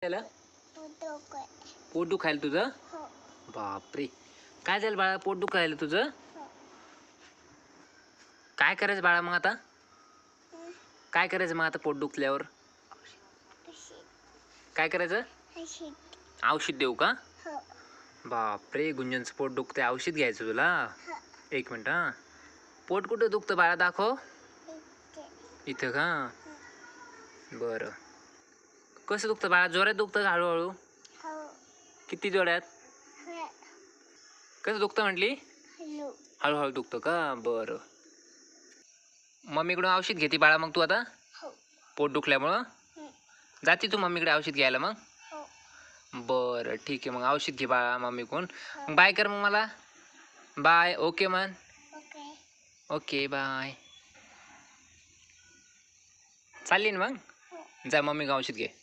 त्याला पोट दुखायला तुझं? बापरे, काय झालं बाळा? पोट दुखायला तुझं? काय करायचं बाळा मग आता? काय करायचं मग आता पोट दुखल्यावर? काय करायचं? औषध देऊ का? बापरे, गुंजनचं पोट दुखतंय, औषध घ्यायचं तुला? एक मिनिट हा. पोट कुठं दुखतं बाळा, दाखव. इथं का? बरं. कसं दुखतं बाळा? जोरात दुखतं का हळूहळू? किती जोरात? कसं दुखतं म्हटली? हळूहळू दुखतं का? बरं. मम्मीकडून औषध घेते बाळा मग तू आता? पोट दुखल्यामुळं जाते तू मम्मीकडे औषध घ्यायला मग? बरं ठीक आहे, मग औषध घे बाळा मम्मीकडून. मग बाय कर मग मला. बाय. ओके मन. Okay bye. चालली ना मग? जा मम्मी औषध घे.